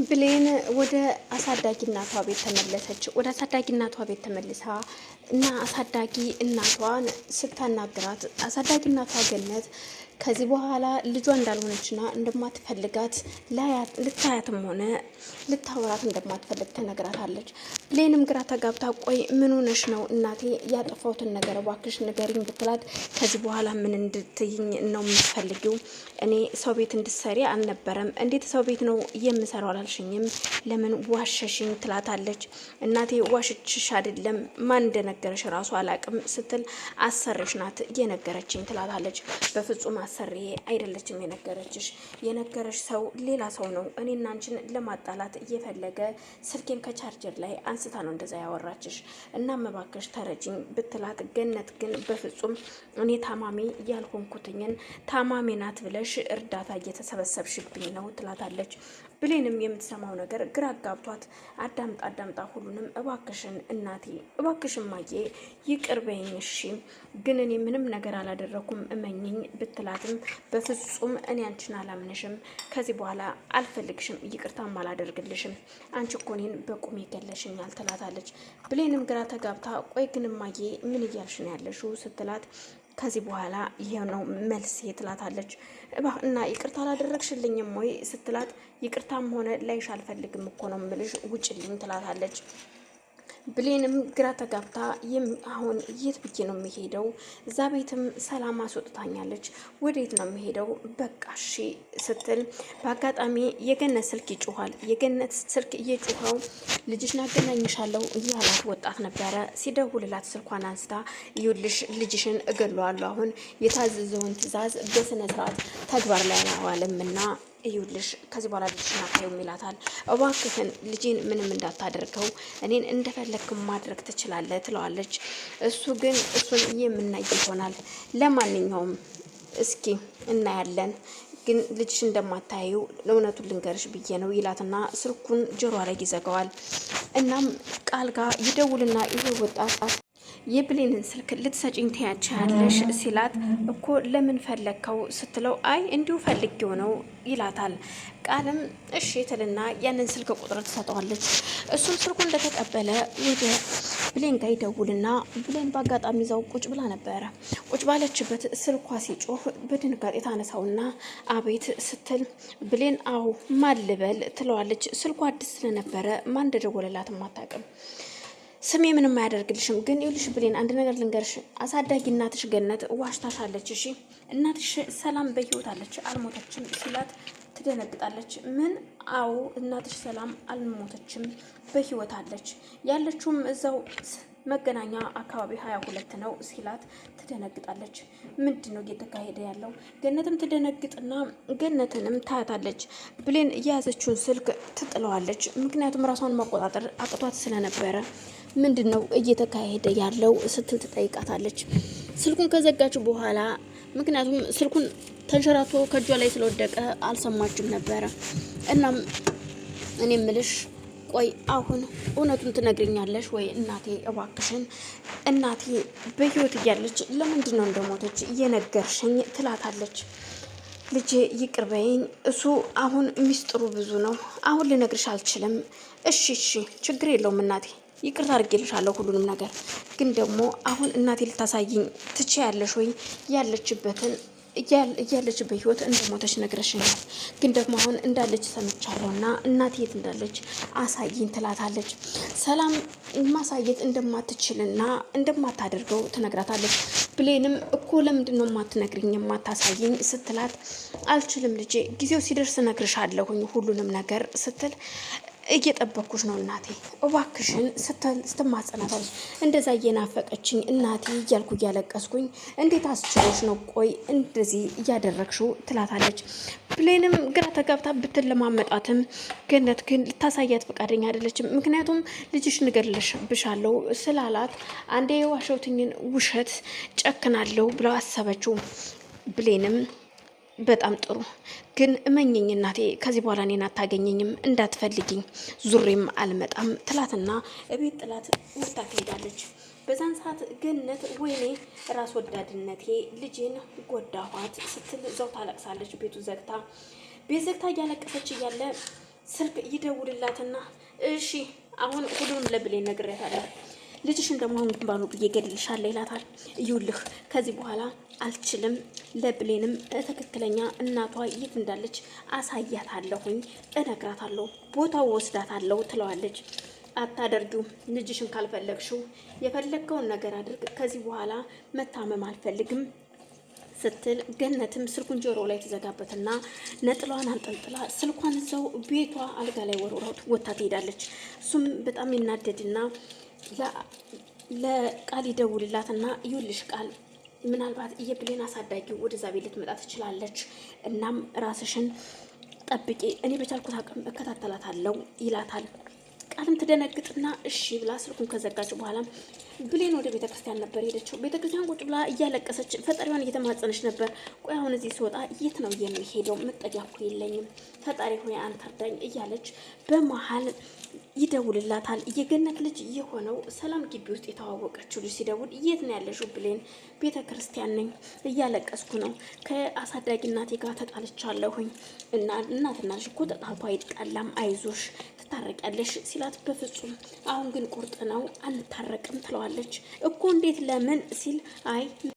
ብሌን ወደ አሳዳጊ እናቷ ቤት ተመለሰች። ወደ አሳዳጊ እናቷ ቤት ተመልሳ እና አሳዳጊ እናቷን ስታናግራት አሳዳጊ እናቷ ገነት ከዚህ በኋላ ልጇ እንዳልሆነችና እንደማትፈልጋት ልታያትም ሆነ ልታወራት እንደማትፈልግ ተነግራታለች። ብሌንም ግራ ተጋብታ ቆይ ምን ሆነሽ ነው እናቴ ያጠፋሁትን ነገር እባክሽ ንገሪኝ ብትላት ከዚህ በኋላ ምን እንድትይኝ ነው የምትፈልጊው? እኔ ሰው ቤት እንድትሰሪ አልነበረም። እንዴት ሰው ቤት ነው የምሰራው አላልሽኝም? ለምን ዋሸሽኝ? ትላታለች። እናቴ ዋሽችሽ አይደለም ማን እንደነገረሽ ራሱ አላቅም ስትል አሰሪሽ ናት የነገረችኝ ትላታለች። በፍጹም አሰሪዬ አይደለችም የነገረችሽ፣ የነገረሽ ሰው ሌላ ሰው ነው። እኔና አንቺን ለማጣላት እየፈለገ ስልኬን ከቻርጀር ላይ አንስታ ነው እንደዛ ያወራችሽ። እናም እባክሽ ተረጅኝ ብትላት ገነት ግን በፍጹም እኔ ታማሚ ያልሆንኩትኝን ታማሚ ናት ብለሽ እርዳታ እየተሰበሰብሽብኝ ነው ትላታለች። ብሌንም የምትሰማው ነገር ግራ ጋብቷት አዳምጣ ሁሉንም እባክሽን እናቴ እባክሽን ማዬ ይቅር በይኝ እሺ፣ ግን እኔ ምንም ነገር አላደረኩም እመኝኝ ብትላትም በፍጹም እኔ አንቺን አላምንሽም፣ ከዚህ በኋላ አልፈልግሽም፣ ይቅርታም አላደርግልሽም፣ አንቺ እኮ እኔን በቁሜ ገለሽኛል ትላታለች። ብሌንም ግራ ተጋብታ ቆይ ግን ማዬ ምን እያልሽ ነው ያለሽው ስትላት ከዚህ በኋላ ይሄው ነው መልስ ትላታለች። እና ይቅርታ አላደረግሽልኝም ወይ ስትላት ይቅርታም ሆነ ላይሽ አልፈልግም እኮ ነው ምልሽ ውጭልኝ ትላታለች። ብሌንም ግራ ተጋብታ አሁን የት ብዬ ነው የሚሄደው? እዛ ቤትም ሰላም አስወጥታኛለች፣ ወዴት ነው የሚሄደው? በቃ እሺ ስትል በአጋጣሚ የገነት ስልክ ይጮኋል። የገነት ስልክ እየጮኸው ልጅሽን አገናኝሻለሁ እያላት ወጣት ነበረ። ሲደውልላት ስልኳን አንስታ ይኸውልሽ ልጅሽን እገለዋለሁ፣ አሁን የታዘዘውን ትዕዛዝ በስነ ስርዓት ተግባር ላይ አላዋለምና ይኸውልሽ ከዚህ በኋላ ልጅሽን አታዩም ይላታል። እባክህን ልጄን ምንም እንዳታደርገው እኔን እንደፈለክ ማድረግ ትችላለህ ትለዋለች። እሱ ግን እሱን የምናይ ይሆናል። ለማንኛውም እስኪ እናያለን፣ ግን ልጅሽ እንደማታዩ እውነቱን ልንገርሽ ብዬ ነው ይላትና ስልኩን ጆሮ ላይ ይዘጋዋል። እናም ቃል ጋር ይደውልና ይሄ ወጣት የብሌንን ስልክ ልትሰጪኝ ትያቻለሽ ሲላት እኮ ለምን ፈለግከው ስትለው አይ እንዲሁ ፈልጌው ነው ይላታል። ቃልም እሺ ትልና ያንን ስልክ ቁጥር ትሰጠዋለች። እሱም ስልኩ እንደተቀበለ ወደ ብሌን ጋር ይደውልና ብሌን በአጋጣሚ ይዛው ቁጭ ብላ ነበረ። ቁጭ ባለችበት ስልኳ ሲጮህ በድንጋጤ ታነሳውና አቤት ስትል ብሌን አው ማን ልበል ትለዋለች። ስልኳ አዲስ ስለነበረ ማን እንደደወለላትም አታውቅም። ስሜ ምንም አያደርግልሽም፣ ግን ይኸውልሽ ብሌን አንድ ነገር ልንገርሽ፣ አሳዳጊ እናትሽ ገነት ዋሽታሻለች። እሺ እናትሽ ሰላም በህይወት አለች አልሞተችም ሲላት ትደነግጣለች። ምን? አዎ እናትሽ ሰላም አልሞተችም በህይወት አለች፣ ያለችውም እዛው መገናኛ አካባቢ 22 ነው ሲላት ትደነግጣለች። ምንድን ነው እየተካሄደ ያለው? ገነትም ትደነግጥና ገነትንም ታያታለች። ብሌን የያዘችውን ስልክ ትጥለዋለች፣ ምክንያቱም ራሷን መቆጣጠር አቅቷት ስለነበረ ምንድን ነው እየተካሄደ ያለው ስትል ትጠይቃታለች። ስልኩን ከዘጋች በኋላ ምክንያቱም ስልኩን ተንሸራቶ ከእጇ ላይ ስለወደቀ አልሰማችም ነበረ። እናም እኔ ምልሽ ቆይ አሁን እውነቱን ትነግሪኛለሽ ወይ እናቴ እባክሽን፣ እናቴ በህይወት እያለች ለምንድን ነው እንደሞተች እየነገርሽኝ ትላታለች። ልጄ ይቅር በይኝ፣ እሱ አሁን ሚስጥሩ ብዙ ነው፣ አሁን ልነግርሽ አልችልም። እሺ ችግር የለውም እናቴ ይቅርታ አድርጌልሻለሁ ሁሉንም ነገር፣ ግን ደግሞ አሁን እናቴ ልታሳይኝ ትችያለሽ ወይ? ያለችበትን እያለችበት ህይወት እንደሞተች ነግረሽኛል፣ ግን ደግሞ አሁን እንዳለች ሰምቻለሁና እናቴ የት እንዳለች አሳይኝ ትላታለች። ሰላም ማሳየት እንደማትችልና እንደማታደርገው ትነግራታለች። ብሌንም እኮ ለምንድን ነው የማትነግሪኝ የማታሳይኝ ስትላት አልችልም ልጄ፣ ጊዜው ሲደርስ እነግርሻለሁኝ ሁሉንም ነገር ስትል እየጠበኩሽ ነው እናቴ እባክሽን ስትማጸናታለች። እንደዛ እየናፈቀችኝ እናቴ እያልኩ እያለቀስኩኝ እንዴት አስችሎሽ ነው ቆይ እንደዚህ እያደረግሽው ትላታለች። ብሌንም ግራ ተጋብታ ብትለማመጣትም ገነት ግን ልታሳያት ፈቃደኛ አይደለችም። ምክንያቱም ልጅሽ ንገርልሽብሻለሁ ስላላት አንዴ የዋሸሁትኝን ውሸት ጨክናለሁ ብለው አሰበችው። ብሌንም በጣም ጥሩ ግን እመኝኝ እናቴ ከዚህ በኋላ እኔን አታገኘኝም፣ እንዳትፈልጊኝ ዙሬም አልመጣም ትላትና እቤት ጥላት ወጥታ ትሄዳለች። በዛን ሰዓት ገነት ወይኔ ራስ ወዳድነቴ ልጄን ጎዳኋት ስትል እዛው ታለቅሳለች። ቤት ዘግታ እያለቀሰች እያለ ስልክ ይደውልላትና እሺ አሁን ሁሉንም ለብሌን ነግሬያታለሁ። ልጅሽን ደግሞ አሁን ግንባሩ ብዬ ገድልሻለሁ ይላታል። ይኸውልህ ከዚህ በኋላ አልችልም፣ ለብሌንም ትክክለኛ እናቷ የት እንዳለች አሳያታለሁኝ፣ እነግራታለሁ፣ ቦታው ወስዳታለሁ ትለዋለች። አታደርጊውም፣ ልጅሽን ካልፈለግሽው የፈለግከውን ነገር አድርግ፣ ከዚህ በኋላ መታመም አልፈልግም ስትል ገነትም ስልኩን ጆሮ ላይ ትዘጋበትና ነጥሏን አንጠልጥላ ስልኳን እዛው ቤቷ አልጋ ላይ ወርውራ ወታ ትሄዳለች። እሱም በጣም ይናደድና ለቃል ይደውልላትና ይኸውልሽ ቃል ምናልባት የብሌን አሳዳጊ ወደዛ ቤት ልትመጣ ትችላለች፣ እናም ራስሽን ጠብቂ፣ እኔ በቻልኩት አቅም እከታተላታለሁ ይላታል። ቃልም ትደነግጥና እሺ ብላ ስልኩን ከዘጋች በኋላ ብሌን ወደ ቤተ ክርስቲያን ነበር ሄደችው። ቤተ ክርስቲያን ቁጭ ብላ እያለቀሰች ፈጣሪዋን እየተማጸነች ነበር። ቆይ አሁን እዚህ ስወጣ የት ነው የሚሄደው? መጠጊያ እኮ የለኝም፣ ፈጣሪ ሆይ አንተ እርዳኝ እያለች በመሀል ይደውልላታል። የገነት ልጅ የሆነው ሰላም ግቢ ውስጥ የተዋወቀችው ልጅ ሲደውል የት ነው ያለሽው? ብሌን ቤተ ክርስቲያን ነኝ፣ እያለቀስኩ ነው፣ ከአሳዳጊ እናቴ ጋር ተጣልቻለሁኝ እና እናትና ልጅ እኮ ተጣልቶ አይጣላም፣ አይዞሽ ትታረቂያለሽ ሲላት በፍጹም አሁን ግን ቁርጥ ነው አንታረቅም ትለዋለች። እኮ እንዴት ለምን ሲል አይ